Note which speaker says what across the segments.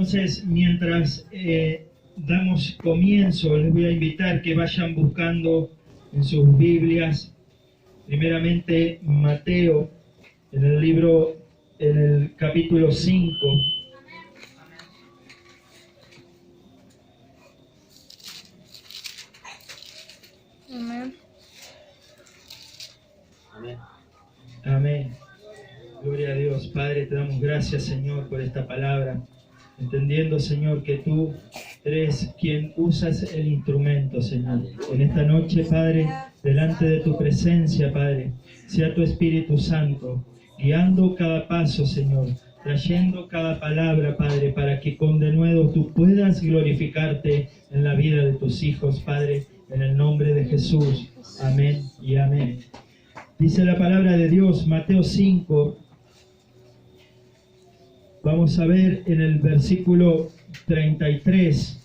Speaker 1: Entonces, mientras damos comienzo, les voy a invitar que vayan buscando en sus Biblias, primeramente Mateo, en el capítulo 5.
Speaker 2: Amén.
Speaker 3: Amén.
Speaker 1: Amén. Gloria a Dios. Padre, te damos gracias, Señor, por esta palabra. Entendiendo, Señor, que tú eres quien usas el instrumento, Señor. En esta noche, Padre, delante de tu presencia, Padre, sea tu Espíritu Santo, guiando cada paso, Señor, trayendo cada palabra, Padre, para que con denuedo tú puedas glorificarte en la vida de tus hijos, Padre, en el nombre de Jesús. Amén y amén. Dice la palabra de Dios, Mateo 5, vamos a ver en el versículo 33.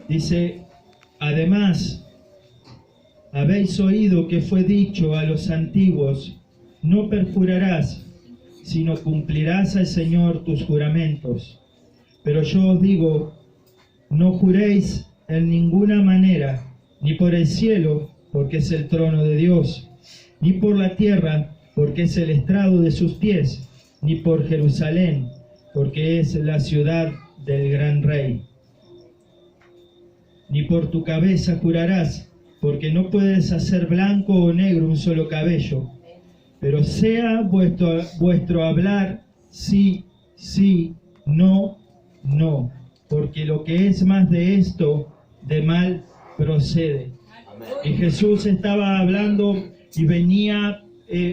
Speaker 1: Dice, además, habéis oído que fue dicho a los antiguos, no perjurarás, sino cumplirás al Señor tus juramentos. Pero yo os digo, no juréis en ninguna manera, ni por el cielo, porque es el trono de Dios, ni por la tierra, porque es el estrado de sus pies, ni por Jerusalén, porque es la ciudad del gran rey. Ni por tu cabeza jurarás, porque no puedes hacer blanco o negro un solo cabello. Pero sea vuestro hablar sí, sí, no, no, porque lo que es más de esto, de mal procede. Y Jesús estaba hablando y venía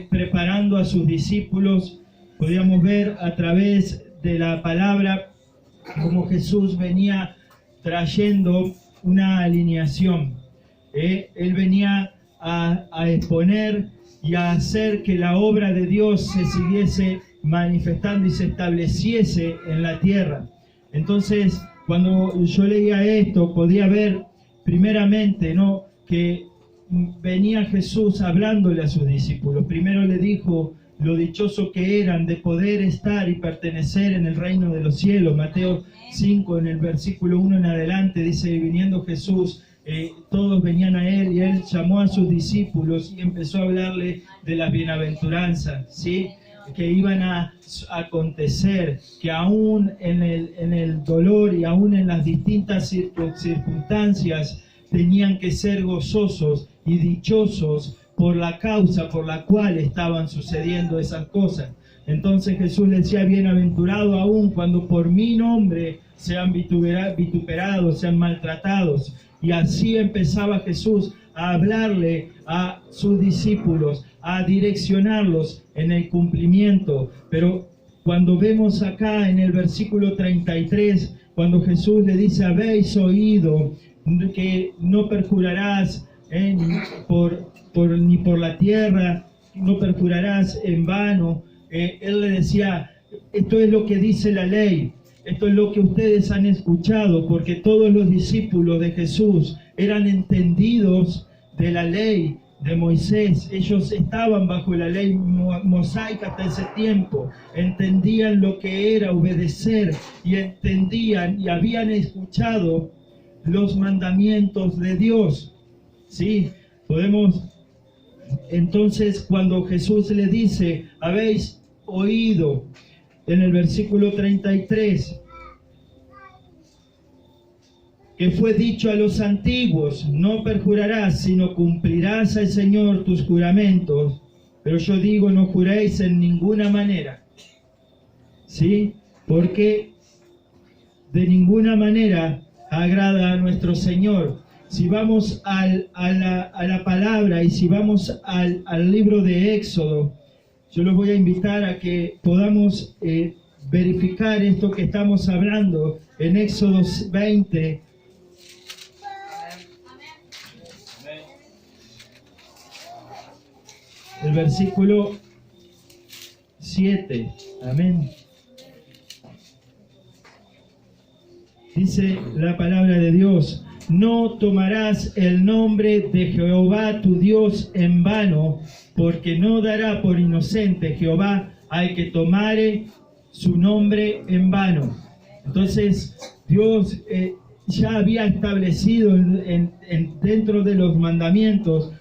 Speaker 1: preparando a sus discípulos. Podíamos ver a través de la palabra cómo Jesús venía trayendo una alineación. Él venía a exponer y a hacer que la obra de Dios se siguiese manifestando y se estableciese en la tierra. Entonces, cuando yo leía esto, podía ver primeramente, ¿no?, que venía Jesús hablándole a sus discípulos. Primero le dijo lo dichoso que eran de poder estar y pertenecer en el reino de los cielos. Mateo 5, en el versículo 1 en adelante, dice, viniendo Jesús, todos venían a él y él llamó a sus discípulos y empezó a hablarle de las bienaventuranzas, ¿sí?, que iban a acontecer, que aún en el dolor y aún en las distintas circunstancias tenían que ser gozosos y dichosos por la causa por la cual estaban sucediendo esas cosas. Entonces Jesús les decía, bienaventurado aún cuando por mi nombre sean vituperados, sean maltratados. Y así empezaba Jesús a hablarle a sus discípulos, a direccionarlos en el cumplimiento. Pero cuando vemos acá en el versículo 33, cuando Jesús le dice, habéis oído que no perjurarás ni por la tierra, no perjurarás en vano. Él le decía, esto es lo que dice la ley, esto es lo que ustedes han escuchado, porque todos los discípulos de Jesús eran entendidos de la ley de Moisés. Ellos estaban bajo la ley mosaica hasta ese tiempo, entendían lo que era obedecer y entendían y habían escuchado los mandamientos de Dios. Sí, podemos. Entonces, cuando Jesús le dice, habéis oído, en el versículo 33, que fue dicho a los antiguos, no perjurarás, sino cumplirás al Señor tus juramentos, pero yo digo, no juréis en ninguna manera. ¿Sí? Porque de ninguna manera agrada a nuestro Señor. Si vamos a la palabra y si vamos al libro de Éxodo, yo los voy a invitar a que podamos verificar esto que estamos hablando en Éxodo 20. El versículo 7. Amén. Dice la palabra de Dios, no tomarás el nombre de Jehová tu Dios en vano, porque no dará por inocente Jehová al que tomare su nombre en vano. Entonces, Dios ya había establecido dentro de los mandamientos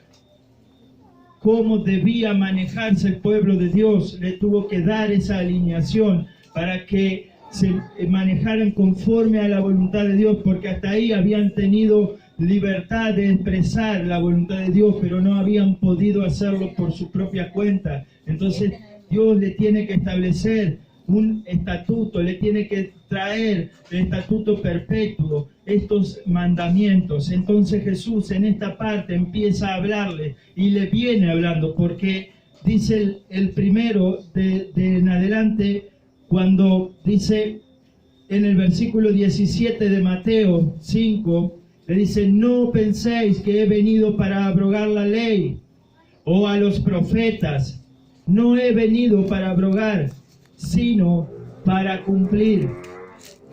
Speaker 1: cómo debía manejarse el pueblo de Dios. Le tuvo que dar esa alineación para que se manejaran conforme a la voluntad de Dios, porque hasta ahí habían tenido libertad de expresar la voluntad de Dios, pero no habían podido hacerlo por su propia cuenta. Entonces Dios le tiene que establecer un estatuto, le tiene que traer el estatuto perpetuo, estos mandamientos. Entonces Jesús en esta parte empieza a hablarle y le viene hablando, porque dice el primero de en adelante, cuando dice en el versículo 17 de Mateo 5, le dice: no penséis que he venido para abrogar la ley o a los profetas. No he venido para abrogar, sino para cumplir.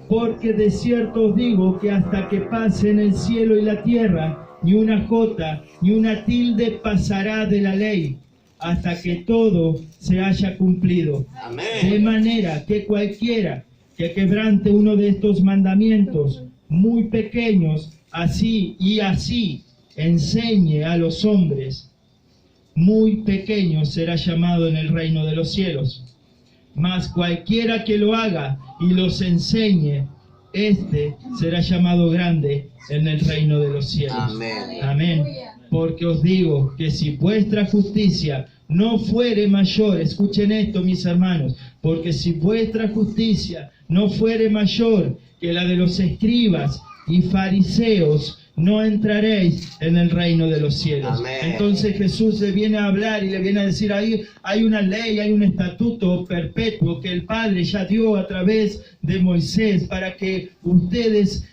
Speaker 1: Porque de cierto os digo que hasta que pasen el cielo y la tierra, ni una jota, ni una tilde pasará de la ley, hasta que todo se haya cumplido.
Speaker 3: Amén.
Speaker 1: De manera que cualquiera que quebrante uno de estos mandamientos muy pequeños, así enseñe a los hombres, muy pequeño será llamado en el reino de los cielos. Mas cualquiera que lo haga y los enseñe, este será llamado grande en el reino de los cielos.
Speaker 3: Amén.
Speaker 1: Amén. Porque os digo que si vuestra justicia no fuere mayor, escuchen esto, mis hermanos, porque si vuestra justicia no fuere mayor que la de los escribas y fariseos, no entraréis en el reino de los cielos.
Speaker 3: Amén.
Speaker 1: Entonces Jesús le viene a hablar y le viene a decir: ahí hay una ley, hay un estatuto perpetuo que el Padre ya dio a través de Moisés para que ustedes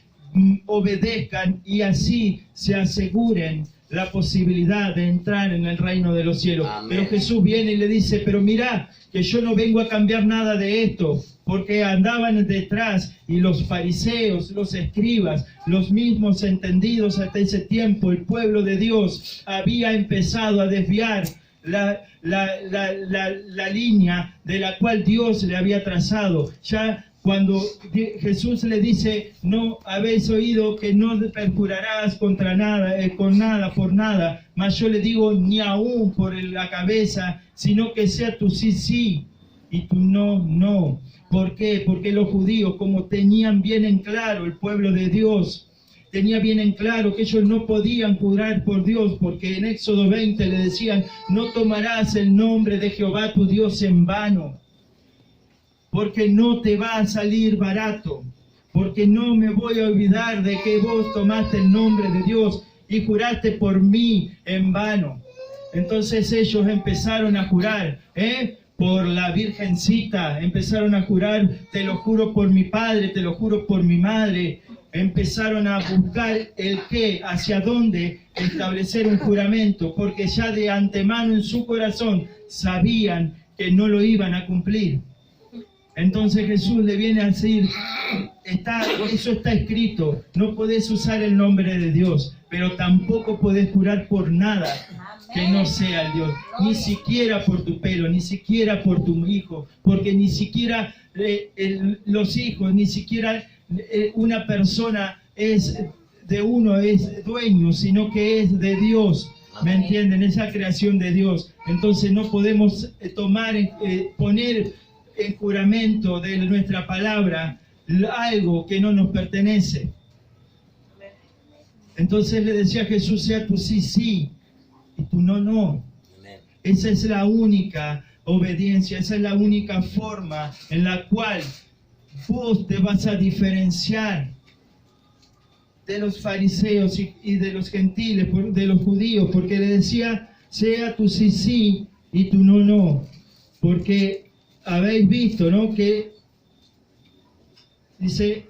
Speaker 1: obedezcan y así se aseguren la posibilidad de entrar en el reino de los cielos.
Speaker 3: Amén.
Speaker 1: Pero Jesús viene y le dice: pero mirá, que yo no vengo a cambiar nada de esto, porque andaban detrás, y los fariseos, los escribas, los mismos entendidos hasta ese tiempo, el pueblo de Dios había empezado a desviar la línea de la cual Dios le había trazado. Ya cuando Jesús le dice: no habéis oído que no perjurarás contra nada, con nada por nada, mas yo le digo, ni aún por la cabeza, sino que sea tu sí, sí, y tu no, no. ¿Por qué? Porque los judíos, como tenían bien en claro, el pueblo de Dios tenía bien en claro que ellos no podían jurar por Dios, porque en Éxodo 20 le decían: no tomarás el nombre de Jehová tu Dios en vano, porque no te va a salir barato, porque no me voy a olvidar de que vos tomaste el nombre de Dios y juraste por mí en vano. Entonces ellos empezaron a jurar, por la Virgencita, empezaron a jurar: te lo juro por mi padre, te lo juro por mi madre. Empezaron a buscar el qué, hacia dónde establecer un juramento, porque ya de antemano en su corazón sabían que no lo iban a cumplir. Entonces Jesús le viene a decir: eso está escrito, no podés usar el nombre de Dios, pero tampoco podés jurar por nada que no sea el Dios, ni siquiera por tu pelo, ni siquiera por tu hijo, porque ni siquiera los hijos, ni siquiera una persona es de uno, es dueño, sino que es de Dios. ¿Me entienden? Esa creación de Dios. Entonces no podemos poner en juramento de nuestra palabra algo que no nos pertenece. Entonces le decía a Jesús: sea tu sí, sí, y tu no, no. Esa es la única obediencia, esa es la única forma en la cual vos te vas a diferenciar de los fariseos y de los gentiles, de los judíos, porque le decía: sea tu sí, sí, y tu no, no. Porque habéis visto, ¿no?, que dice,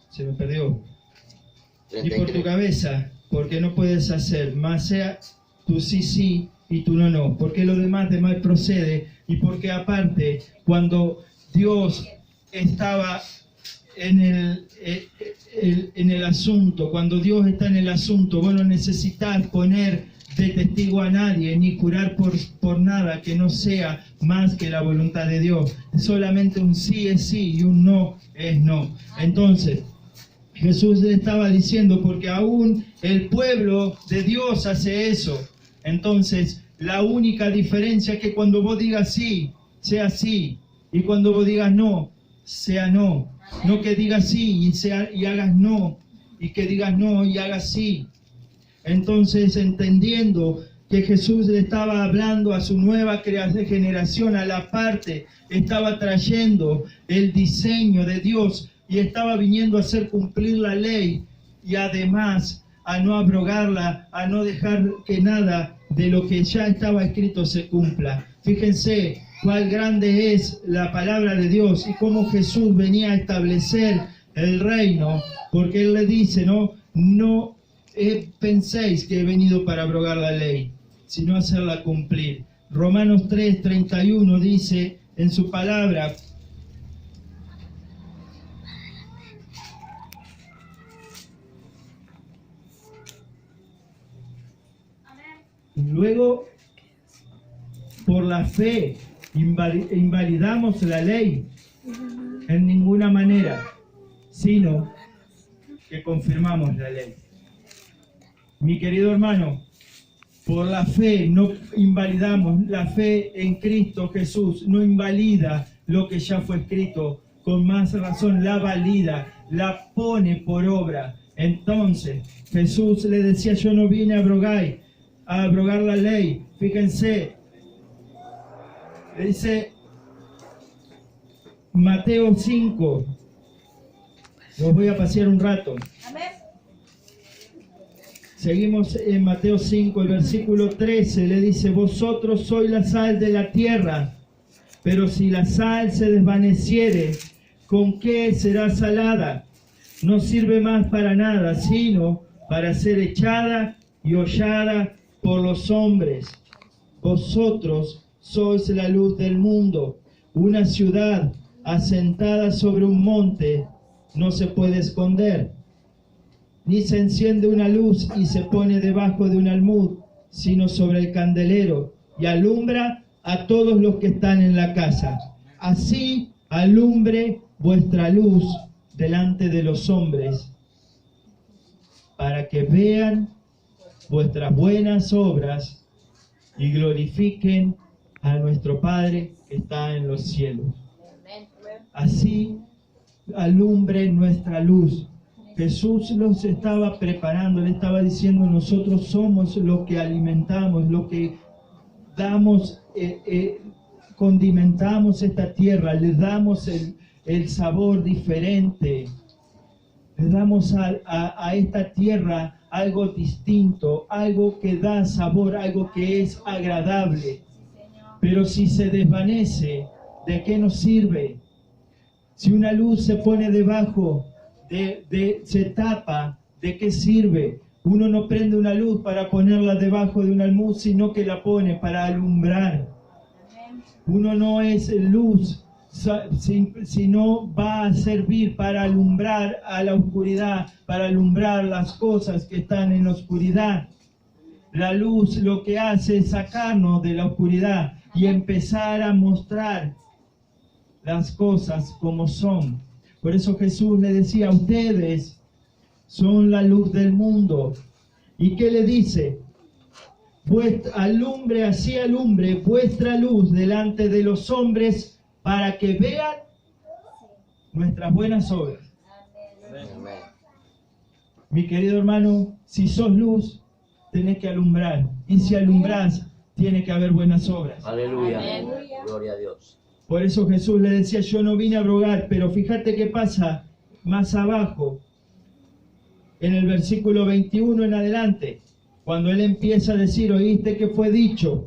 Speaker 1: se me perdió, y por tu cabeza, porque no puedes hacer, más sea tu sí, sí, y tu no, no, porque lo demás de mal procede, y porque aparte, cuando Dios estaba en el asunto, cuando Dios está en el asunto, vos no necesitas poner de testigo a nadie, ni jurar por nada que no sea más que la voluntad de Dios. Solamente un sí es sí y un no es no. Entonces, Jesús le estaba diciendo, porque aún el pueblo de Dios hace eso. Entonces, la única diferencia es que cuando vos digas sí, sea sí, y cuando vos digas no, sea no. No que digas sí y hagas no, y que digas no y hagas sí. Entonces, entendiendo que Jesús le estaba hablando a su nueva generación, a la parte, estaba trayendo el diseño de Dios y estaba viniendo a hacer cumplir la ley y además a no abrogarla, a no dejar que nada de lo que ya estaba escrito se cumpla. Fíjense cuál grande es la palabra de Dios y cómo Jesús venía a establecer el reino, porque Él le dice, no penséis que he venido para abrogar la ley, sino hacerla cumplir. Romanos 3:31 dice en su palabra, luego, por la fe, invalidamos la ley en ninguna manera, sino que confirmamos la ley. Mi querido hermano, por la fe no invalidamos, la fe en Cristo Jesús no invalida lo que ya fue escrito, con más razón la valida, la pone por obra. Entonces, Jesús le decía, yo no vine a abrogar la ley. Fíjense, dice Mateo 5, los voy a pasear un rato. Amén. Seguimos en Mateo 5, el versículo 13, le dice, vosotros sois la sal de la tierra, pero si la sal se desvaneciere, ¿con qué será salada? No sirve más para nada, sino para ser echada y hollada por los hombres. Vosotros sois la luz del mundo. Una ciudad asentada sobre un monte no se puede esconder. Ni se enciende una luz y se pone debajo de un almud, sino sobre el candelero, y alumbra a todos los que están en la casa. Así alumbre vuestra luz delante de los hombres, para que vean vuestras buenas obras y glorifiquen a nuestro Padre que está en los cielos. Así alumbre nuestra luz. Jesús los estaba preparando, le estaba diciendo, nosotros somos los que alimentamos, los que damos, condimentamos esta tierra, le damos el sabor diferente, le damos a esta tierra algo distinto, algo que da sabor, algo que es agradable. Pero si se desvanece, ¿de qué nos sirve? Si una luz se pone debajo, se tapa, ¿de qué sirve? Uno no prende una luz para ponerla debajo de un almud, sino que la pone para alumbrar. Uno no es luz, sino va a servir para alumbrar a la oscuridad, para alumbrar las cosas que están en la oscuridad. La luz lo que hace es sacarnos de la oscuridad y empezar a mostrar las cosas como son. Por eso Jesús le decía, ustedes son la luz del mundo. ¿Y qué le dice? Así alumbre vuestra luz delante de los hombres para que vean nuestras buenas obras. Amén. Mi querido hermano, si sos luz, tenés que alumbrar. Y si alumbrás, tiene que haber buenas obras.
Speaker 3: Aleluya. Gloria a Dios.
Speaker 1: Por eso Jesús le decía, yo no vine a abrogar, pero fíjate qué pasa más abajo, en el versículo 21 en adelante, cuando él empieza a decir, oíste que fue dicho.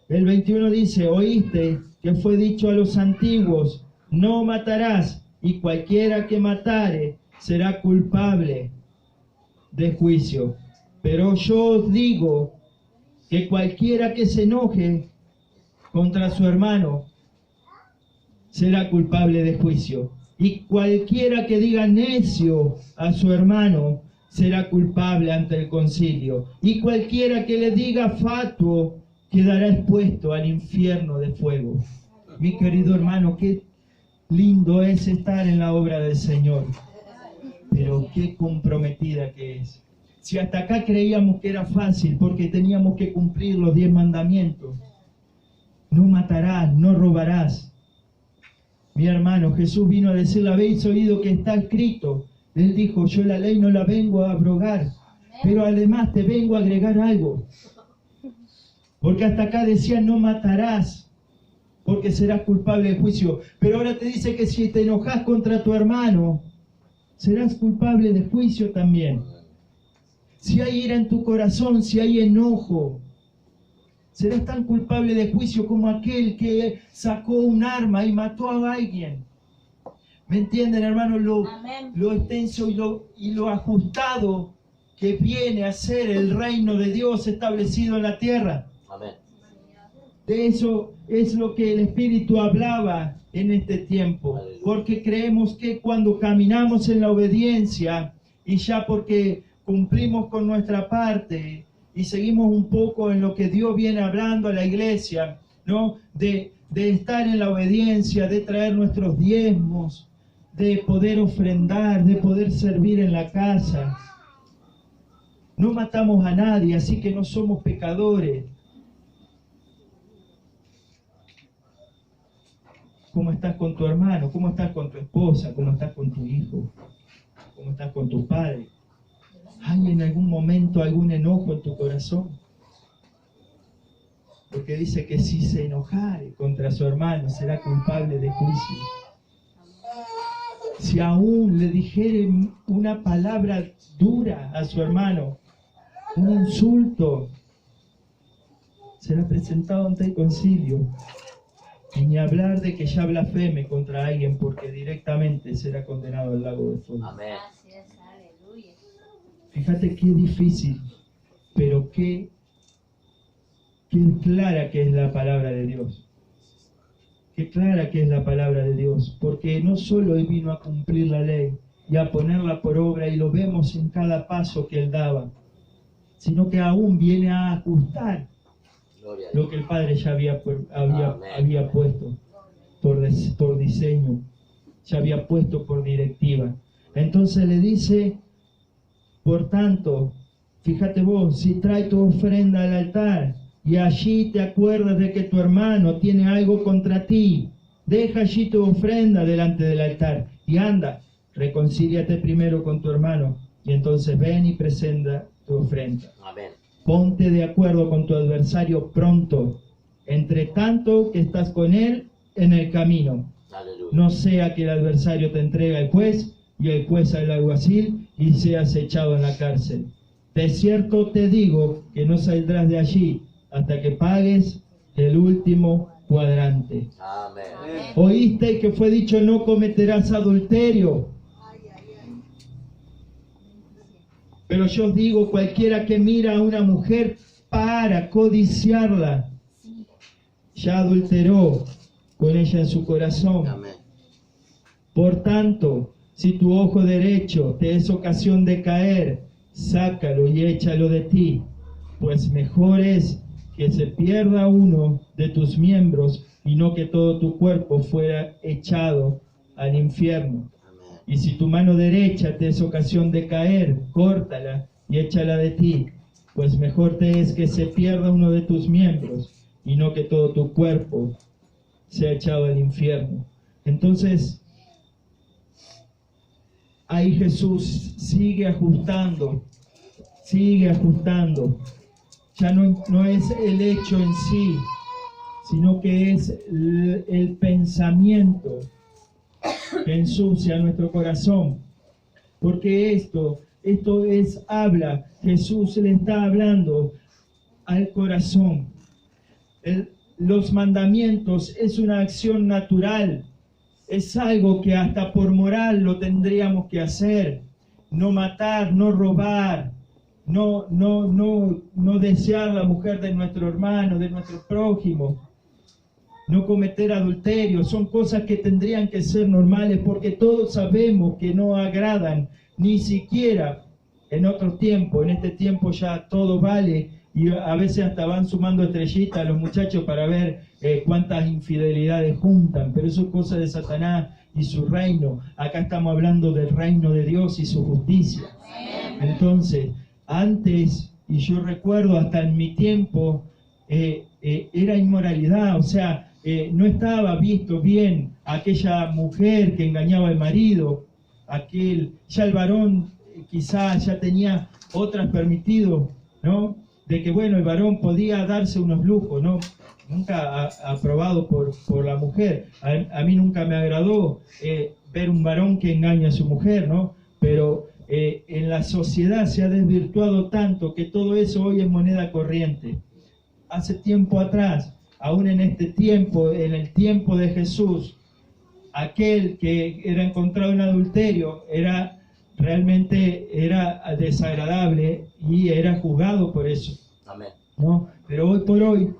Speaker 1: El 21 dice, oíste que fue dicho a los antiguos, no matarás, y cualquiera que matare será culpable de juicio. Pero yo os digo que cualquiera que se enoje contra su hermano será culpable de juicio. Y cualquiera que diga necio a su hermano será culpable ante el concilio. Y cualquiera que le diga fatuo quedará expuesto al infierno de fuego. Mi querido hermano, qué lindo es estar en la obra del Señor, pero qué comprometida que es. Si hasta acá creíamos que era fácil porque teníamos que cumplir los 10 mandamientos, no matarás, no robarás. Mi hermano, Jesús vino a decirle, habéis oído que está escrito. Él dijo, yo la ley no la vengo a abrogar, pero además te vengo a agregar algo. Porque hasta acá decía, no matarás, porque serás culpable de juicio. Pero ahora te dice que si te enojas contra tu hermano, serás culpable de juicio también. Si hay ira en tu corazón, si hay enojo, serás tan culpable de juicio como aquel que sacó un arma y mató a alguien. ¿Me entienden, hermano? Lo extenso y lo ajustado que viene a ser el reino de Dios establecido en la tierra.
Speaker 3: Amén.
Speaker 1: De eso es lo que el Espíritu hablaba en este tiempo. Porque creemos que cuando caminamos en la obediencia, y ya porque cumplimos con nuestra parte y seguimos un poco en lo que Dios viene hablando a la iglesia, ¿no? De estar en la obediencia, de traer nuestros diezmos, de poder ofrendar, de poder servir en la casa. No matamos a nadie, así que no somos pecadores. ¿Cómo estás con tu hermano? ¿Cómo estás con tu esposa? ¿Cómo estás con tu hijo? ¿Cómo estás con tu padre? ¿Hay en algún momento algún enojo en tu corazón? Porque dice que si se enojare contra su hermano será culpable de juicio. Si aún le dijere una palabra dura a su hermano, un insulto, será presentado ante el concilio. Y ni hablar de que ya blasfeme contra alguien, porque directamente será condenado al lago de fuego.
Speaker 3: Amén.
Speaker 1: Fíjate qué difícil, pero qué clara que es la palabra de Dios. Qué clara que es la palabra de Dios, porque no solo Él vino a cumplir la ley y a ponerla por obra, y lo vemos en cada paso que Él daba, sino que aún viene a ajustar lo que el Padre ya había puesto por diseño, ya había puesto por directiva. Entonces le dice, por tanto, fíjate vos, si trae tu ofrenda al altar y allí te acuerdas de que tu hermano tiene algo contra ti, deja allí tu ofrenda delante del altar y anda, reconcíliate primero con tu hermano y entonces ven y presenta tu ofrenda.
Speaker 3: Amén.
Speaker 1: Ponte de acuerdo con tu adversario pronto, entre tanto que estás con él en el camino.
Speaker 3: Aleluya.
Speaker 1: No sea que el adversario te entregue al juez y el juez al alguacil y seas echado en la cárcel. De cierto te digo que no saldrás de allí hasta que pagues el último cuadrante.
Speaker 3: Amén.
Speaker 1: Oíste que fue dicho, no cometerás adulterio. Pero yo os digo, cualquiera que mira a una mujer para codiciarla, ya adulteró con ella en su corazón.
Speaker 3: Amén.
Speaker 1: Por tanto, si tu ojo derecho te es ocasión de caer, sácalo y échalo de ti, pues mejor es que se pierda uno de tus miembros y no que todo tu cuerpo fuera echado al infierno. Y si tu mano derecha te es ocasión de caer, córtala y échala de ti, pues mejor te es que se pierda uno de tus miembros y no que todo tu cuerpo sea echado al infierno. Entonces, ahí Jesús sigue ajustando. Ya no es el hecho en sí, sino que es el pensamiento que ensucia nuestro corazón. Porque esto habla, Jesús le está hablando al corazón. Los mandamientos es una acción natural, es algo que hasta por moral lo tendríamos que hacer. No matar, no robar, no desear la mujer de nuestro hermano, de nuestro prójimo, no cometer adulterio, son cosas que tendrían que ser normales porque todos sabemos que no agradan, ni siquiera en otros tiempos. En este tiempo ya todo vale y a veces hasta van sumando estrellitas a los muchachos para ver cuántas infidelidades juntan, pero eso es cosa de Satanás y su reino. Acá estamos hablando del reino de Dios y su justicia. Entonces, antes, y yo recuerdo hasta en mi tiempo, era inmoralidad, o sea, no estaba visto bien aquella mujer que engañaba al marido, ya el varón quizás ya tenía otras permitido, ¿no? De que bueno, el varón podía darse unos lujos, ¿no? Nunca aprobado por la mujer. A mí nunca me agradó ver un varón que engaña a su mujer, ¿no? Pero en la sociedad se ha desvirtuado tanto que todo eso hoy es moneda corriente. Hace tiempo atrás, aún en este tiempo, en el tiempo de Jesús, aquel que era encontrado en adulterio realmente era desagradable y era juzgado por eso.
Speaker 3: Amén.
Speaker 1: ¿No? Pero hoy por hoy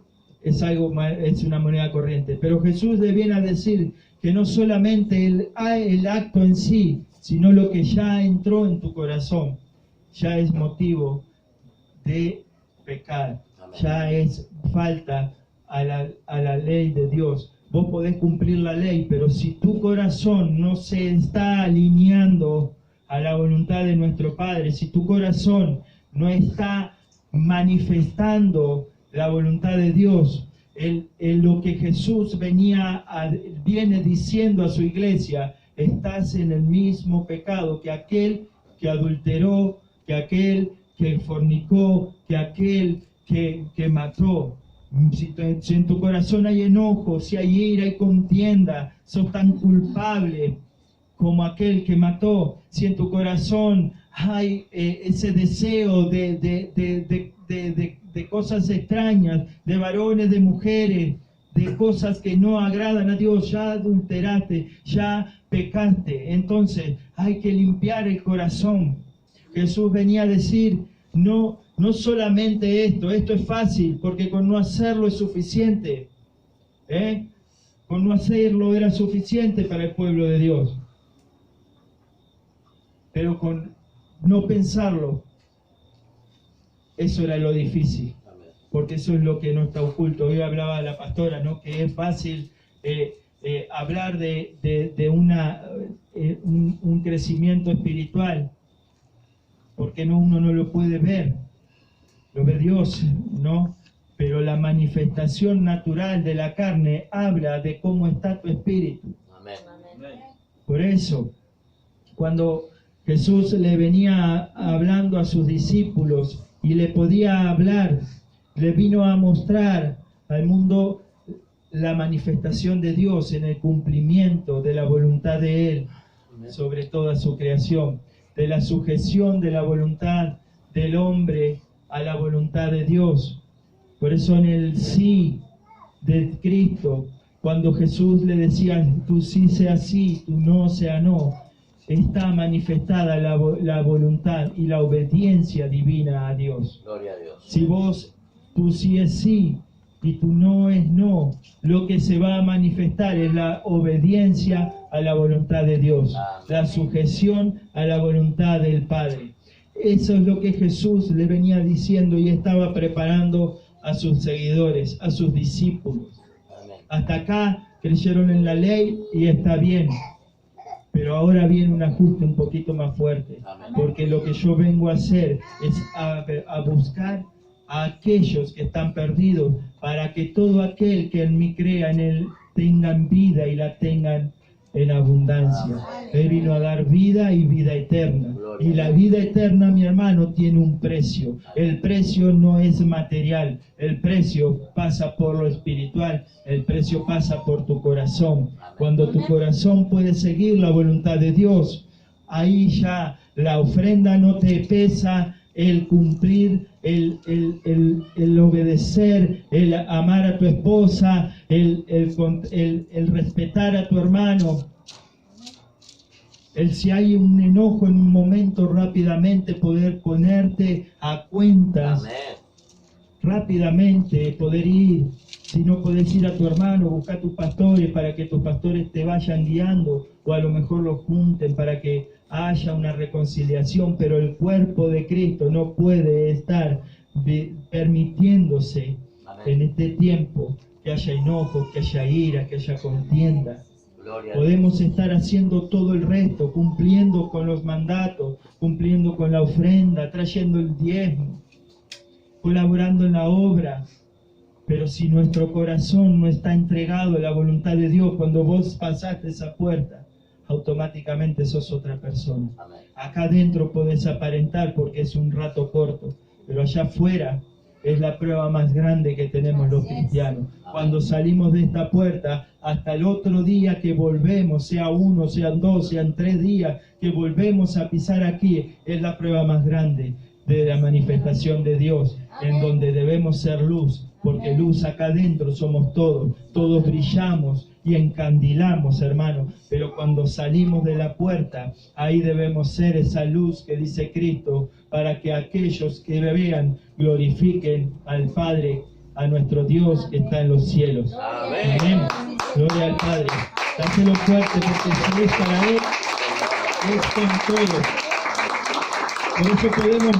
Speaker 1: es una moneda corriente. Pero Jesús le viene a decir que no solamente el acto en sí, sino lo que ya entró en tu corazón, ya es motivo de pecar. Amén. Ya es falta a la ley de Dios. Vos podés cumplir la ley, pero si tu corazón no se está alineando a la voluntad de nuestro Padre, si tu corazón no está manifestando la voluntad de Dios, lo que Jesús viene diciendo a su iglesia, estás en el mismo pecado que aquel que adulteró, que aquel que fornicó, que aquel que mató. Si en tu corazón hay enojo, si hay ira y contienda, sos tan culpable como aquel que mató. Si en tu corazón hay ese deseo de cosas extrañas, de varones, de mujeres, de cosas que no agradan a Dios, ya adulteraste, ya pecaste. Entonces hay que limpiar el corazón. Jesús venía a decir, no solamente esto es fácil, porque con no hacerlo es suficiente. Con no hacerlo era suficiente para el pueblo de Dios. Pero con no pensarlo, eso era lo difícil, porque eso es lo que no está oculto. Hoy hablaba la pastora, ¿no? Que es fácil hablar de un crecimiento espiritual, porque uno no lo puede ver, lo ve Dios, ¿no? Pero la manifestación natural de la carne habla de cómo está tu espíritu. Amén. Por eso, cuando Jesús le venía hablando a sus discípulos y le podía hablar, le vino a mostrar al mundo la manifestación de Dios en el cumplimiento de la voluntad de Él sobre toda su creación, de la sujeción de la voluntad del hombre a la voluntad de Dios. Por eso en el sí de Cristo, cuando Jesús le decía, tú sí sea sí, tú no sea no, está manifestada la voluntad y la obediencia divina a Dios.
Speaker 3: Gloria a Dios.
Speaker 1: Si tú sí es sí y tu no es no, lo que se va a manifestar es la obediencia a la voluntad de Dios, la sujeción a la voluntad del Padre. Eso es lo que Jesús le venía diciendo y estaba preparando a sus seguidores, a sus discípulos. Hasta acá creyeron en la ley y está bien. Pero ahora viene un ajuste un poquito más fuerte, porque lo que yo vengo a hacer es a buscar a aquellos que están perdidos, para que todo aquel que en mí crea en Él tengan vida y la tengan en abundancia. Él vino a dar vida y vida eterna. Y la vida eterna, mi hermano, tiene un precio. El precio no es material. El precio pasa por lo espiritual. El precio pasa por tu corazón. Cuando tu corazón puede seguir la voluntad de Dios, ahí ya la ofrenda no te pesa, el cumplir, el obedecer, el amar a tu esposa, el respetar a tu hermano. Si hay un enojo en un momento, rápidamente poder ponerte a cuentas. Amén. Rápidamente poder ir Si no podés ir a tu hermano, busca a tus pastores para que tus pastores te vayan guiando, o a lo mejor los junten para que haya una reconciliación, pero el cuerpo de Cristo no puede estar permitiéndose en este tiempo que haya enojo, que haya ira, que haya contienda. Podemos estar haciendo todo el resto, cumpliendo con los mandatos, cumpliendo con la ofrenda, trayendo el diezmo, colaborando en la obra. Pero si nuestro corazón no está entregado a la voluntad de Dios, cuando vos pasaste esa puerta, automáticamente sos otra persona. Acá adentro podés aparentar porque es un rato corto, pero allá afuera es la prueba más grande que tenemos los cristianos. Cuando salimos de esta puerta, hasta el otro día que volvemos, sea 1, sean 2, sean 3 días, que volvemos a pisar aquí, es la prueba más grande de la manifestación de Dios, en donde debemos ser luz, porque luz acá adentro somos todos brillamos y encandilamos, hermano, pero cuando salimos de la puerta, ahí debemos ser esa luz que dice Cristo, para que aquellos que le vean glorifiquen al Padre, a nuestro Dios que está en los cielos.
Speaker 3: Amén.
Speaker 1: Amén. Gloria al Padre. Dáselo fuerte, porque si es para Él, es con todo. Por eso podemos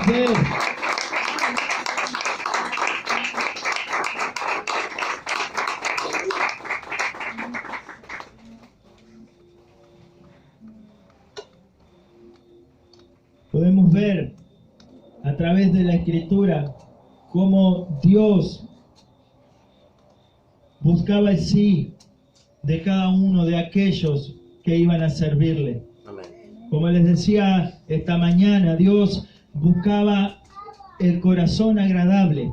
Speaker 1: ver a través de la Escritura cómo Dios buscaba el sí de cada uno de aquellos que iban a servirle. Como les decía esta mañana, Dios buscaba el corazón agradable.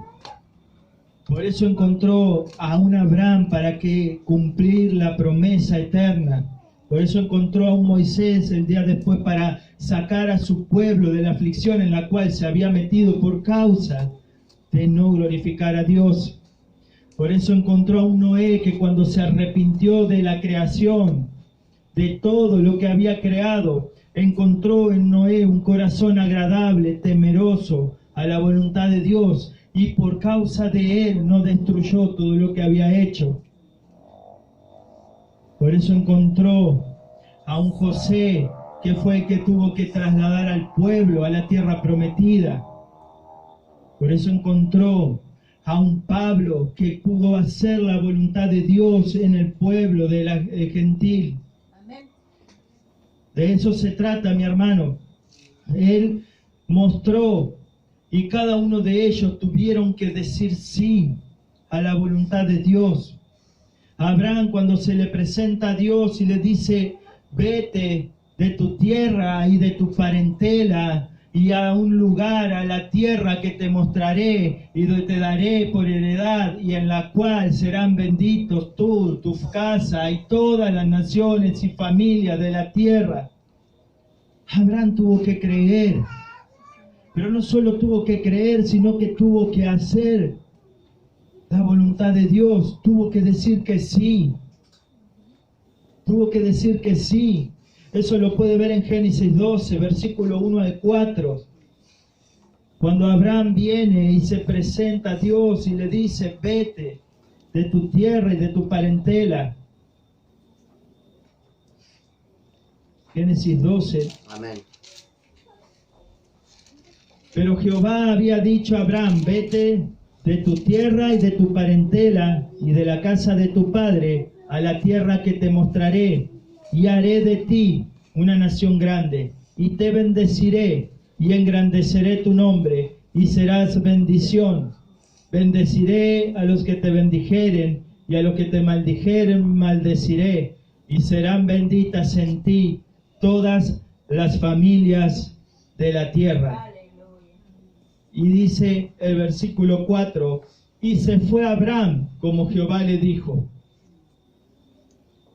Speaker 1: Por eso encontró a un Abraham para que cumplir la promesa eterna. Por eso encontró a un Moisés el día después para sacar a su pueblo de la aflicción en la cual se había metido por causa de no glorificar a Dios. Por eso encontró a un Noé que cuando se arrepintió de la creación, de todo lo que había creado, encontró en Noé un corazón agradable, temeroso a la voluntad de Dios, y por causa de él no destruyó todo lo que había hecho. Por eso encontró a un José que fue el que tuvo que trasladar al pueblo a la tierra prometida. Por eso encontró a un Pablo que pudo hacer la voluntad de Dios en el pueblo de la gentil. De eso se trata, mi hermano. Él mostró, y cada uno de ellos tuvieron que decir sí a la voluntad de Dios. Abraham, cuando se le presenta a Dios y le dice, vete de tu tierra y de tu parentela y a un lugar, a la tierra que te mostraré y te daré por heredad, y en la cual serán benditos tú, tu casa y todas las naciones y familias de la tierra. Abraham tuvo que creer, pero no solo tuvo que creer, sino que tuvo que hacer la voluntad de Dios. Tuvo que decir que sí. Tuvo que decir que sí. Eso lo puede ver en Génesis 12, versículo 1 al 4. Cuando Abraham viene y se presenta a Dios y le dice, vete de tu tierra y de tu parentela. Génesis 12.
Speaker 3: Amén.
Speaker 1: Pero Jehová había dicho a Abraham, vete de tu tierra y de tu parentela y de la casa de tu padre a la tierra que te mostraré, y haré de ti una nación grande, y te bendeciré, y engrandeceré tu nombre, y serás bendición. Bendeciré a los que te bendijeren, y a los que te maldijeren maldeciré, y serán benditas en ti todas las familias de la tierra. Y dice el versículo 4, y se fue Abraham como Jehová le dijo.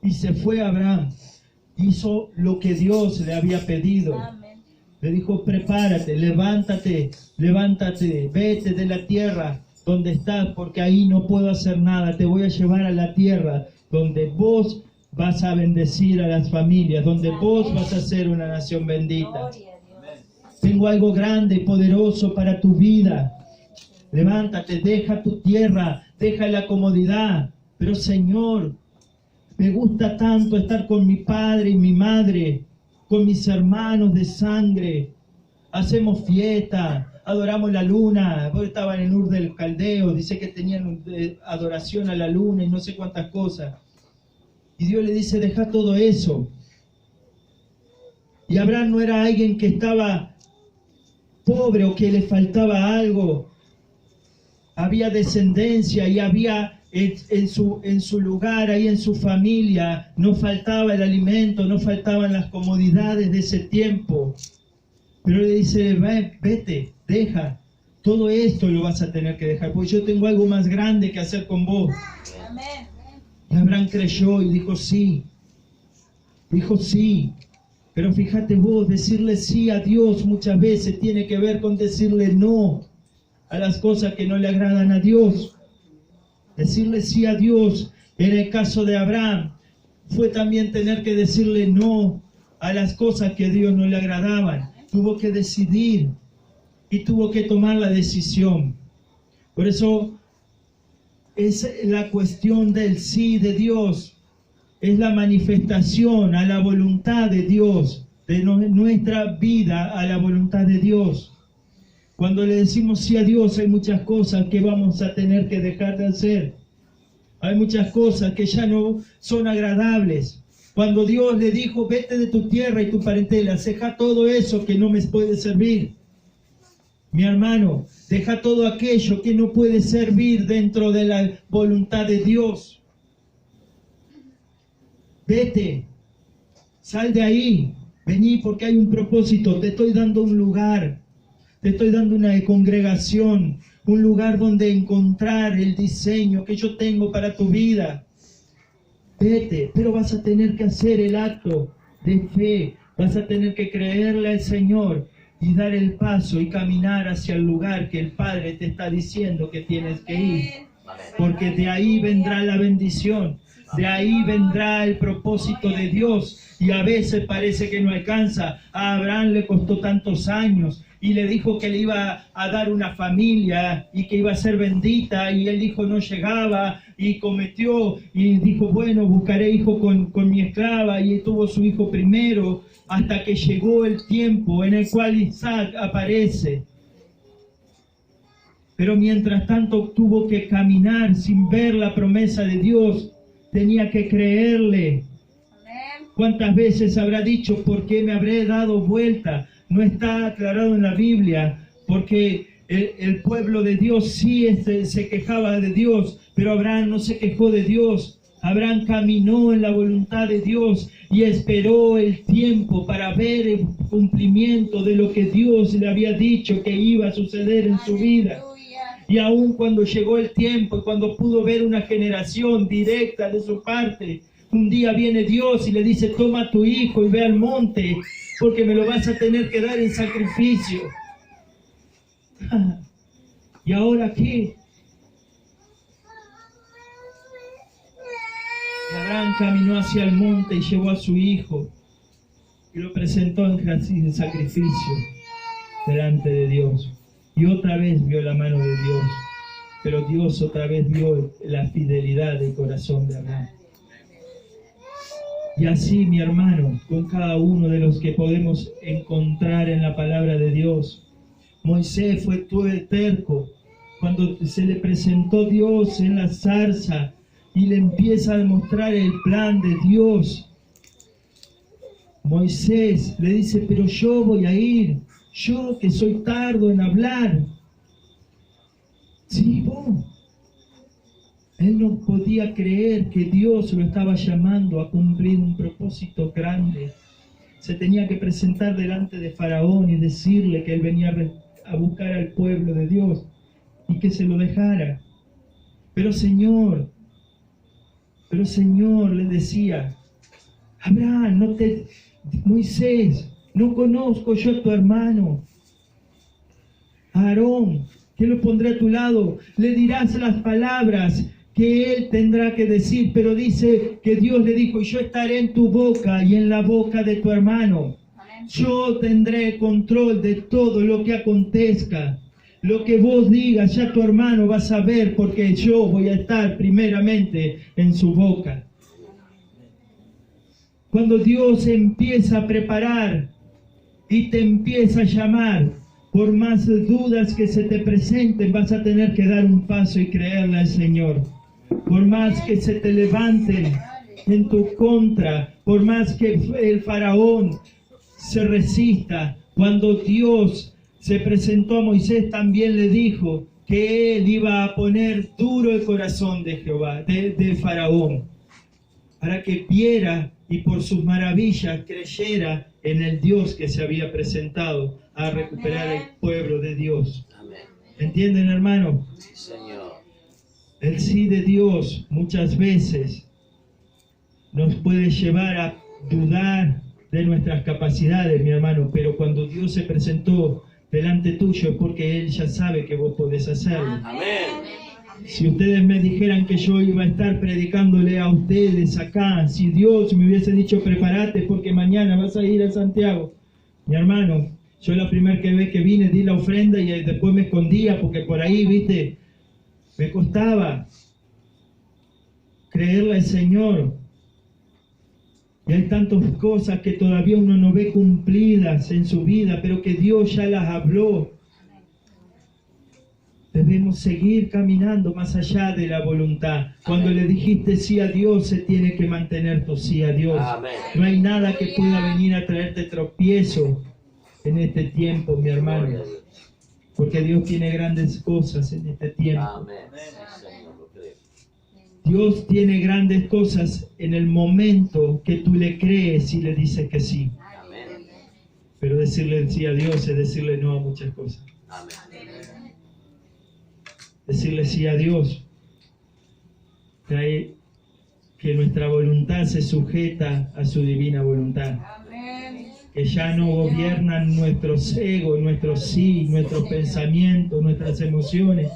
Speaker 1: Y se fue Abraham, hizo lo que Dios le había pedido. Le dijo, prepárate, levántate, vete de la tierra donde estás, porque ahí no puedo hacer nada. Te voy a llevar a la tierra donde vos vas a bendecir a las familias, donde vos vas a ser una nación bendita. Tengo algo grande y poderoso para tu vida. levántate, deja tu tierra, deja la comodidad. Pero Señor, me gusta tanto estar con mi padre y mi madre, con mis hermanos de sangre. Hacemos fiesta, adoramos la luna. Vos estaban en Ur del Caldeo, dice que tenían adoración a la luna y no sé cuántas cosas. Y Dios le dice, deja todo eso. Y Abraham no era alguien que estaba pobre o que le faltaba algo. Había descendencia y había en su lugar, ahí en su familia, no faltaba el alimento, no faltaban las comodidades de ese tiempo. Pero le dice, vete, deja, todo esto lo vas a tener que dejar, porque yo tengo algo más grande que hacer con vos.
Speaker 2: Amén.
Speaker 1: Y Abraham creyó y dijo sí. Pero fíjate vos, decirle sí a Dios muchas veces tiene que ver con decirle no a las cosas que no le agradan a Dios. Decirle sí a Dios, en el caso de Abraham, fue también tener que decirle no a las cosas que a Dios no le agradaban. Tuvo que decidir y tuvo que tomar la decisión. Por eso es la cuestión del sí de Dios. Es la manifestación a la voluntad de Dios, de nuestra vida a la voluntad de Dios. Cuando le decimos sí a Dios, hay muchas cosas que vamos a tener que dejar de hacer. Hay muchas cosas que ya no son agradables. Cuando Dios le dijo, vete de tu tierra y tu parentela, deja todo eso que no me puede servir. Mi hermano, deja todo aquello que no puede servir dentro de la voluntad de Dios. Vete, sal de ahí, vení porque hay un propósito, te estoy dando un lugar. Te estoy dando una congregación, un lugar donde encontrar el diseño que yo tengo para tu vida. Vete, pero vas a tener que hacer el acto de fe, vas a tener que creerle al Señor y dar el paso y caminar hacia el lugar que el Padre te está diciendo que tienes que ir. Porque de ahí vendrá la bendición, de ahí vendrá el propósito de Dios. Y a veces parece que no alcanza. A Abraham le costó tantos años. Y le dijo que le iba a dar una familia y que iba a ser bendita, y el hijo no llegaba y cometió y dijo, bueno, buscaré hijo con mi esclava, y tuvo su hijo primero, hasta que llegó el tiempo en el cual Isaac aparece. Pero mientras tanto tuvo que caminar sin ver la promesa de Dios, tenía que creerle. ¿Cuántas veces habrá dicho, por qué me habré dado vuelta? No está aclarado en la Biblia, porque el pueblo de Dios sí se quejaba de Dios, pero Abraham no se quejó de Dios. Abraham caminó en la voluntad de Dios y esperó el tiempo para ver el cumplimiento de lo que Dios le había dicho que iba a suceder en su vida. Y aún cuando llegó el tiempo y cuando pudo ver una generación directa de su parte, un día viene Dios y le dice, toma a tu hijo y ve al monte, porque me lo vas a tener que dar en sacrificio. ¿Y ahora qué? Y Abraham caminó hacia el monte y llevó a su hijo y lo presentó en sacrificio delante de Dios. Y otra vez vio la mano de Dios, pero Dios otra vez vio la fidelidad del corazón de Abraham. Y así, mi hermano, con cada uno de los que podemos encontrar en la palabra de Dios. Moisés fue terco cuando se le presentó Dios en la zarza y le empieza a demostrar el plan de Dios. Moisés le dice, pero yo voy a ir, yo que soy tardo en hablar. Sí, vos. Él no podía creer que Dios lo estaba llamando a cumplir un propósito grande. Se tenía que presentar delante de Faraón y decirle que él venía a buscar al pueblo de Dios y que se lo dejara. Pero Señor, le decía, Abraham, Moisés, no conozco yo a tu hermano, Aarón, que lo pondré a tu lado, le dirás las palabras que él tendrá que decir, pero dice que Dios le dijo, yo estaré en tu boca y en la boca de tu hermano. Yo tendré control de todo lo que acontezca. Lo que vos digas, ya tu hermano va a saber, porque yo voy a estar primeramente en su boca. Cuando Dios empieza a preparar y te empieza a llamar, por más dudas que se te presenten, vas a tener que dar un paso y creerle al Señor. Por más que se te levanten en tu contra, por más que el faraón se resista, cuando Dios se presentó a Moisés, también le dijo que él iba a poner duro el corazón de Jehová, de faraón, para que viera y por sus maravillas creyera en el Dios que se había presentado a recuperar el pueblo de Dios.
Speaker 3: Amén.
Speaker 1: ¿Entienden, hermano?
Speaker 3: Sí, Señor.
Speaker 1: El sí de Dios muchas veces nos puede llevar a dudar de nuestras capacidades, mi hermano, pero cuando Dios se presentó delante tuyo es porque Él ya sabe que vos podés hacerlo.
Speaker 3: Amén.
Speaker 1: Si ustedes me dijeran que yo iba a estar predicándole a ustedes acá, si Dios me hubiese dicho prepárate porque mañana vas a ir a Santiago, mi hermano, yo la primera vez que vine di la ofrenda y después me escondía porque por ahí, viste, me costaba creerle al Señor. Y hay tantas cosas que todavía uno no ve cumplidas en su vida, pero que Dios ya las habló. Debemos seguir caminando más allá de la voluntad. Cuando le dijiste sí a Dios, se tiene que mantener tu sí a Dios.
Speaker 3: Amén.
Speaker 1: No hay nada que pueda venir a traerte tropiezo en este tiempo, mi hermano.
Speaker 3: Gloria a Dios.
Speaker 1: Porque Dios tiene grandes cosas en este tiempo.
Speaker 3: Amén. Sí, Señor, lo creo.
Speaker 1: Dios tiene grandes cosas en el momento que tú le crees y le dices que sí.
Speaker 3: Amén.
Speaker 1: Pero decirle sí a Dios es decirle no a muchas cosas.
Speaker 3: Amén.
Speaker 1: Decirle sí a Dios trae que nuestra voluntad se sujeta a su divina voluntad. Que ya no gobiernan nuestros egos, nuestros sí, nuestros pensamientos, nuestras emociones,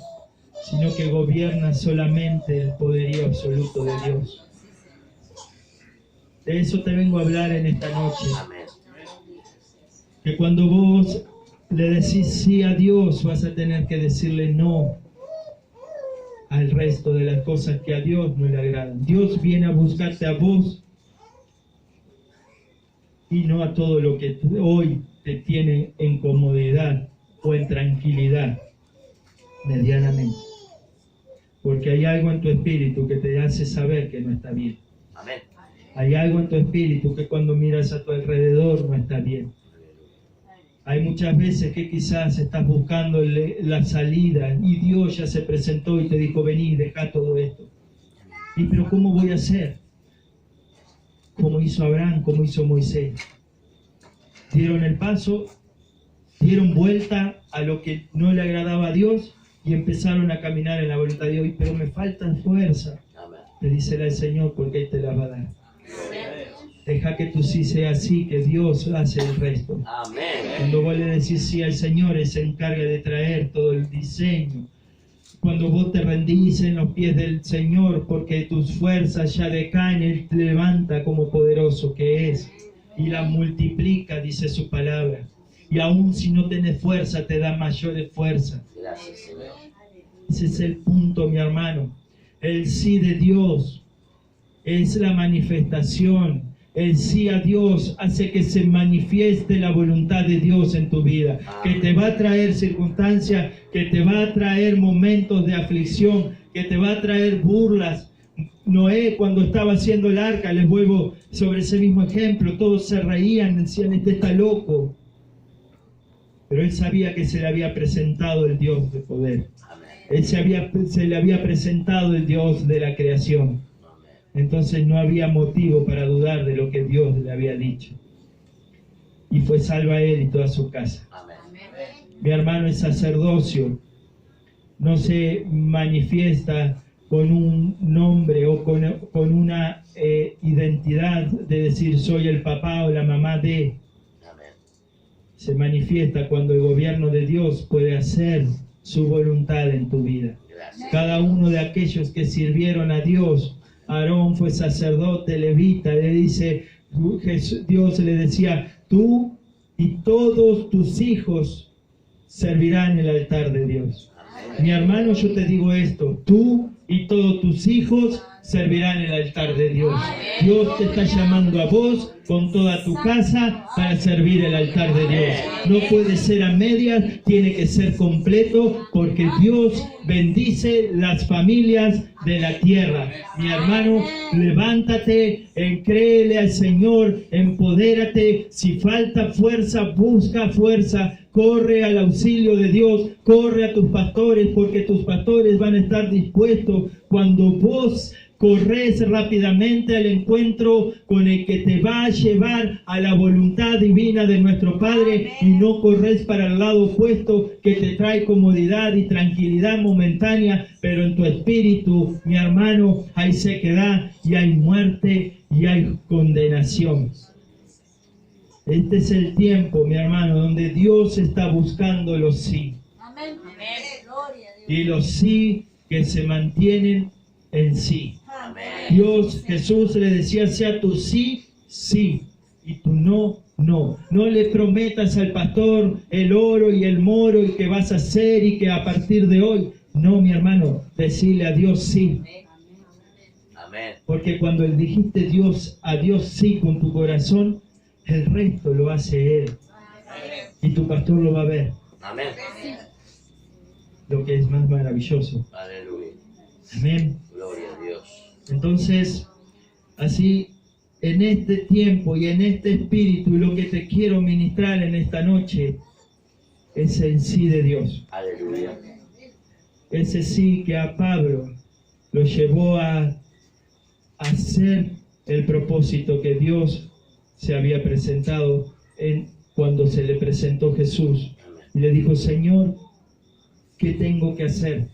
Speaker 1: sino que gobierna solamente el poderío absoluto de Dios. De eso te vengo a hablar en esta noche.
Speaker 3: Amén.
Speaker 1: Que cuando vos le decís sí a Dios, vas a tener que decirle no al resto de las cosas que a Dios no le agradan. Dios viene a buscarte a vos y no a todo lo que hoy te tiene en comodidad o en tranquilidad, medianamente. Porque hay algo en tu espíritu que te hace saber que no está bien.
Speaker 3: Amén.
Speaker 1: Hay algo en tu espíritu que cuando miras a tu alrededor no está bien. Hay muchas veces que quizás estás buscando la salida y Dios ya se presentó y te dijo, vení, deja todo esto. ¿Y pero cómo voy a hacer? Como hizo Abraham, como hizo Moisés. Dieron el paso, dieron vuelta a lo que no le agradaba a Dios y empezaron a caminar en la voluntad de Dios. Pero me falta fuerza,
Speaker 3: Amén.
Speaker 1: te dice el Señor, porque Él te la va a dar. Deja que tú sí sea así, que Dios hace el resto.
Speaker 3: Amén.
Speaker 1: Cuando vos le decís sí al Señor, Él se encarga de traer todo el diseño. Cuando vos te rendís en los pies del Señor, porque tus fuerzas ya decaen, Él te levanta como poderoso que es y la multiplica, dice su palabra. Y aún si no tenés fuerza, te da mayores fuerzas.
Speaker 3: Gracias, Señor.
Speaker 1: Ese es el punto, mi hermano. El sí de Dios es la manifestación. El sí a Dios hace que se manifieste la voluntad de Dios en tu vida, que te va a traer circunstancias, que te va a traer momentos de aflicción, que te va a traer burlas. Noé, cuando estaba haciendo el arca, les vuelvo sobre ese mismo ejemplo, todos se reían, decían, este está loco. Pero él sabía que se le había presentado el Dios de poder.
Speaker 3: Amén.
Speaker 1: Se le había presentado el Dios de la creación. Entonces no había motivo para dudar de lo que Dios le había dicho. Y fue salvo a él y toda su casa.
Speaker 3: Amén.
Speaker 1: Mi hermano, el sacerdocio no se manifiesta con un nombre o con una identidad de decir soy el papá o la mamá de.
Speaker 3: Amén.
Speaker 1: Se manifiesta cuando el gobierno de Dios puede hacer su voluntad en tu vida.
Speaker 3: Gracias.
Speaker 1: Cada uno de aquellos que sirvieron a Dios, Aarón fue sacerdote, levita, le dice, Dios le decía, tú y todos tus hijos servirán el altar de Dios. Mi hermano, yo te digo esto, tú y todos tus hijos servirán el altar de Dios. Dios te está llamando a vos con toda tu casa para servir el altar de Dios. No puede ser a medias, tiene que ser completo, porque Dios bendice las familias de la tierra. Mi hermano, levántate, créele al Señor, empodérate. Si falta fuerza, busca fuerza. Corre al auxilio de Dios, corre a tus pastores, porque tus pastores van a estar dispuestos cuando vos corres rápidamente al encuentro con el que te va a llevar a la voluntad divina de nuestro Padre, y no corres para el lado opuesto que te trae comodidad y tranquilidad momentánea, pero en tu espíritu, mi hermano, hay sequedad y hay muerte y hay condenación. Este es el tiempo, mi hermano, donde Dios está buscando los sí.
Speaker 4: Amén. Gloria a Dios.
Speaker 1: Y los sí que se mantienen en sí.
Speaker 3: Amén.
Speaker 1: Dios, Jesús le decía, sea tu sí, sí, y tu no, no. No le prometas al pastor el oro y el moro y que vas a hacer y que a partir de hoy. No, mi hermano, decirle a Dios sí.
Speaker 3: Amén.
Speaker 1: Porque cuando le dijiste a Dios sí con tu corazón, el resto lo hace Él. Y tu pastor lo va a ver.
Speaker 3: Amén.
Speaker 1: Lo que es más maravilloso.
Speaker 3: Aleluya.
Speaker 1: Amén.
Speaker 3: Gloria a Dios.
Speaker 1: Entonces, así, en este tiempo y en este espíritu, lo que te quiero ministrar en esta noche es el sí de Dios.
Speaker 3: Aleluya.
Speaker 1: Ese sí que a Pablo lo llevó a hacer el propósito que Dios se había presentado cuando se le presentó Jesús. Y le dijo, Señor, ¿qué tengo que hacer?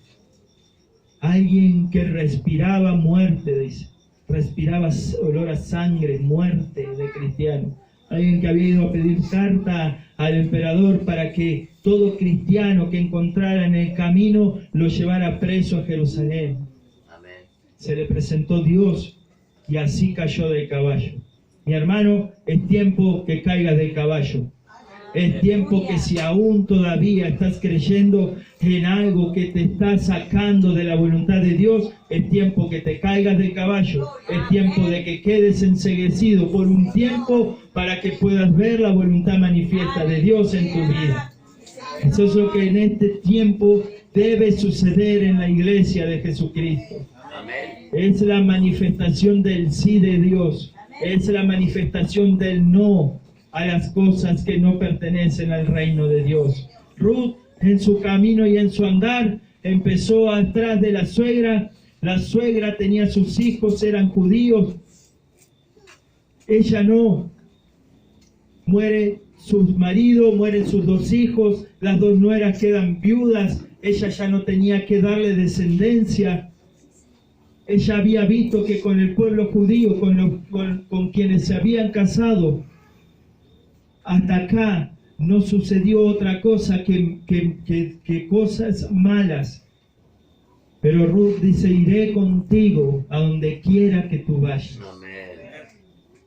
Speaker 1: Alguien que respiraba muerte, dice. Respiraba olor a sangre, muerte de cristiano. Alguien que había ido a pedir carta al emperador para que todo cristiano que encontrara en el camino lo llevara preso a Jerusalén.
Speaker 3: Amén.
Speaker 1: Se le presentó Dios y así cayó del caballo. Mi hermano, es tiempo que caigas del caballo. Es tiempo que si aún todavía estás creyendo en algo que te está sacando de la voluntad de Dios, es tiempo que te caigas del caballo. Es tiempo de que quedes enceguecido por un tiempo para que puedas ver la voluntad manifiesta de Dios en tu vida. Eso es lo que en este tiempo debe suceder en la iglesia de Jesucristo.
Speaker 3: Amén.
Speaker 1: Es la manifestación del sí de Dios. Es la manifestación del no a las cosas que no pertenecen al reino de Dios. Ruth, en su camino y en su andar, empezó atrás de la suegra. La suegra tenía sus hijos, eran judíos. Ella no. Muere su marido, mueren sus dos hijos, las dos nueras quedan viudas. Ella ya no tenía que darle descendencia. Ella había visto que con el pueblo judío, con quienes se habían casado, hasta acá no sucedió otra cosa que cosas malas. Pero Ruth dice, iré contigo a donde quiera que tú vayas.
Speaker 3: Amén.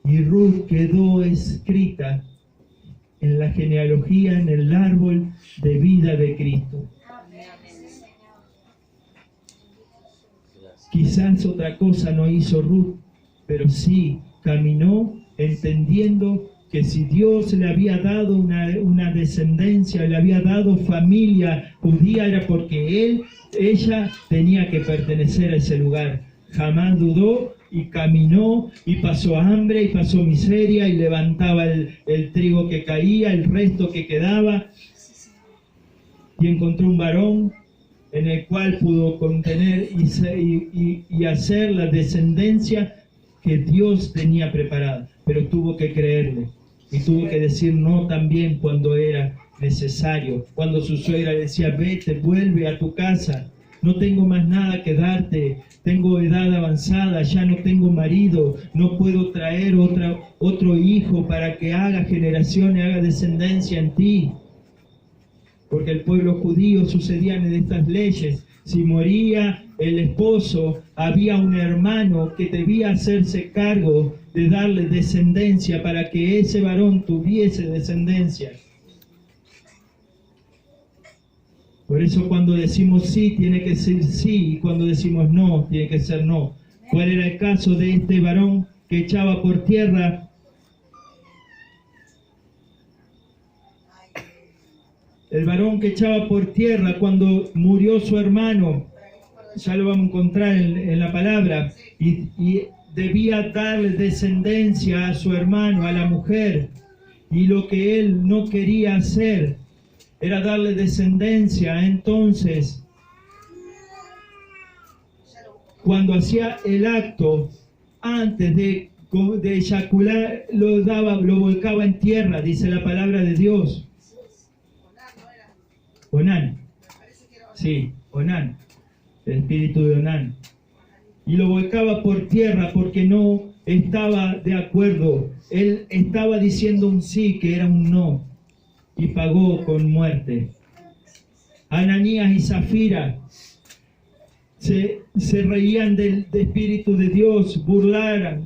Speaker 1: Y Ruth quedó escrita en la genealogía, en el árbol de vida de Cristo. Quizás otra cosa no hizo Ruth, pero sí caminó entendiendo que si Dios le había dado una descendencia, le había dado familia judía, era porque ella tenía que pertenecer a ese lugar. Jamás dudó y caminó y pasó hambre y pasó miseria y levantaba el trigo que caía, el resto que quedaba, y encontró un varón en el cual pudo contener y hacer la descendencia que Dios tenía preparada. Pero tuvo que creerle y tuvo que decir no también cuando era necesario. Cuando su suegra le decía, vete, vuelve a tu casa, no tengo más nada que darte, tengo edad avanzada, ya no tengo marido, no puedo traer otro hijo para que haga generación y haga descendencia en ti. Porque el pueblo judío sucedían en estas leyes. Si moría el esposo, había un hermano que debía hacerse cargo de darle descendencia para que ese varón tuviese descendencia. Por eso cuando decimos sí, tiene que ser sí, y cuando decimos no, tiene que ser no. ¿Cuál era el caso de este varón que echaba por tierra? El varón que echaba por tierra cuando murió su hermano, ya lo vamos a encontrar en la palabra, y debía darle descendencia a su hermano, a la mujer, y lo que él no quería hacer era darle descendencia. Entonces, cuando hacía el acto, antes de eyacular, lo volcaba en tierra, dice la palabra de Dios. Onán. Sí, Onán. El espíritu de Onán. Y lo volcaba por tierra porque no estaba de acuerdo. Él estaba diciendo un sí, que era un no. Y pagó con muerte. Ananías y Zafira se reían del Espíritu de Dios,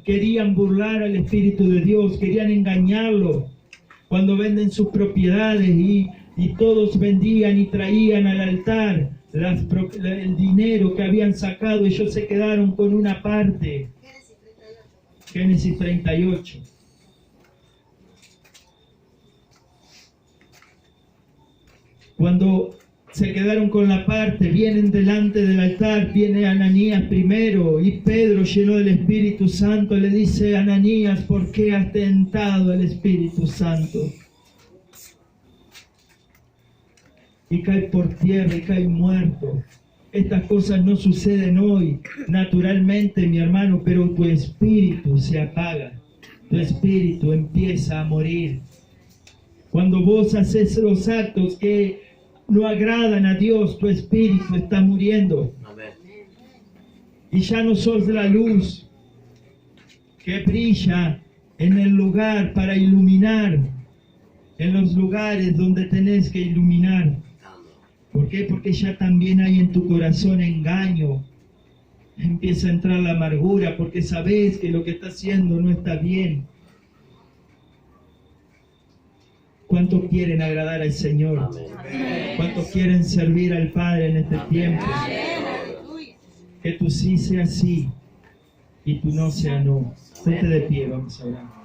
Speaker 1: querían burlar al Espíritu de Dios, querían engañarlo. Cuando venden sus propiedades y todos vendían y traían al altar el dinero que habían sacado, ellos se quedaron con una parte. Génesis 38. Cuando se quedaron con la parte, vienen delante del altar, viene Ananías primero, y Pedro, lleno del Espíritu Santo, le dice: Ananías, ¿por qué has tentado al Espíritu Santo? Y cae por tierra y cae muerto. Estas cosas no suceden hoy, naturalmente, mi hermano, pero tu espíritu se apaga, tu espíritu empieza a morir. Cuando vos haces los actos que no agradan a Dios, tu espíritu está muriendo.
Speaker 3: Amén.
Speaker 1: Y ya no sos la luz que brilla en el lugar para iluminar, en los lugares donde tenés que iluminar. ¿Por qué? Porque ya también hay en tu corazón engaño. Empieza a entrar la amargura porque sabés que lo que estás haciendo no está bien. ¿Cuántos quieren agradar al Señor?
Speaker 3: Amén.
Speaker 1: ¿Cuántos quieren servir al Padre en este tiempo? Que tu sí sea sí y tu no sea no. Ponte de pie, vamos a orar.